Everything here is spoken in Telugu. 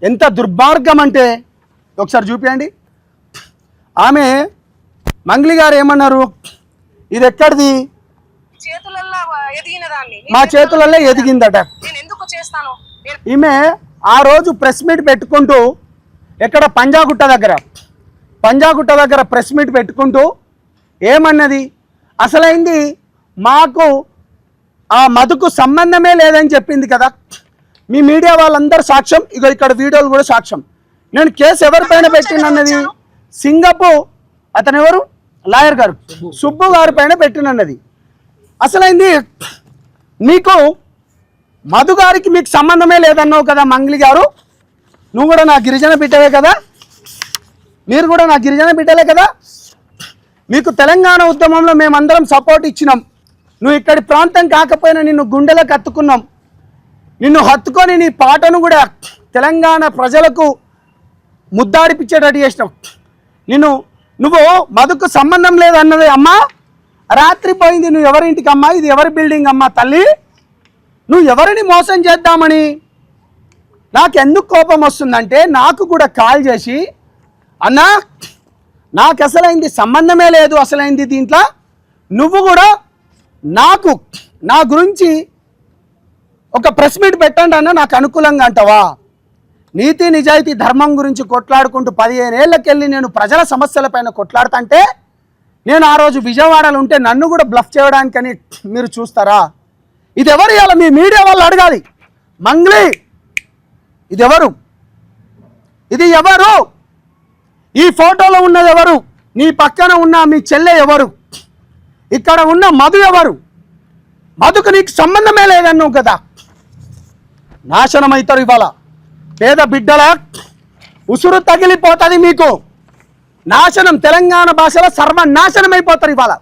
ఎంత దుర్మార్గం అంటే ఒకసారి చూపియండి. ఆమె మంగ్లీ గారు ఏమన్నారు, ఇది ఎక్కడిది, మా చేతులలో ఎదిగిందట. ఈమె ఆ రోజు ప్రెస్ మీట్ పెట్టుకుంటూ ఎక్కడ పంజాగుట్ట దగ్గర ప్రెస్ మీట్ పెట్టుకుంటూ ఏమన్నది, అసలైంది మాకు ఆ మధుకు సంబంధమే లేదని చెప్పింది కదా. మీ మీడియా వాళ్ళందరూ సాక్ష్యం, ఇగో ఇక్కడ వీడియోలు కూడా సాక్ష్యం. నేను కేసు ఎవరిపైన పెట్టినన్నది సింగపు అతను ఎవరు లాయర్ గారు సుబ్బు గారి పైన పెట్టినన్నది. అసలైంది మీకు మధు గారికి మీకు సంబంధమే లేదన్నావు కదా మంగ్లీ గారు. నువ్వు కూడా నా గిరిజన బిడ్డవే కదా, మీరు కూడా నా గిరిజన బిడ్డలే కదా. మీకు తెలంగాణ ఉద్యమంలో మేమందరం సపోర్ట్ ఇచ్చినాం. నువ్వు ఇక్కడి ప్రాంతం కాకపోయినా నిన్ను గుండెలకు హత్తుకున్నాం. నిన్ను హత్తుకొని నీ పాటను కూడా తెలంగాణ ప్రజలకు ముద్దాడిపించేటట్టు చేసినావు. నువ్వు మధుకు సంబంధం లేదన్నది అమ్మా. రాత్రి పోయింది, నువ్వు ఎవరింటికి అమ్మా, ఇది ఎవరి బిల్డింగ్ అమ్మా తల్లి, నువ్వు ఎవరిని మోసం చేద్దామని. నాకు ఎందుకు కోపం వస్తుందంటే, నాకు కూడా కాల్ చేసి అన్నా నాకు అసలైంది సంబంధమే లేదు, అసలైంది దీంట్లో నువ్వు కూడా నా గురించి ఒక ప్రెస్ మీట్ పెట్టండి అన్న, నాకు అనుకూలంగా అంటావా. నీతి నిజాయితీ ధర్మం గురించి కొట్లాడుకుంటూ 15 ఏళ్ళకెళ్ళి నేను ప్రజల సమస్యలపైన కొట్లాడుతుంటే, నేను ఆ రోజు విజయవాడలో ఉంటే నన్ను కూడా బ్లఫ్ చేయడానికని మీరు చూస్తారా. ఇది ఎవరు, ఇవాళ మీ మీడియా వాళ్ళు అడగాలి. మంగ్లీ ఇది ఎవరు, ఇది ఎవరు, ఈ ఫోటోలో ఉన్నది ఎవరు, నీ పక్కన ఉన్న మీ చెల్లె ఎవరు, ఇక్కడ ఉన్న మధు ఎవరు. మధుకు నీకు సంబంధమే లేదన్నావు కదా. నాశనం అవుతారు ఇవాళ. పేద బిడ్డల ఉసురు తగిలిపోతుంది మీకు. నాశనం, తెలంగాణ భాషలో సర్వనాశనం అయిపోతారు ఇవాళ.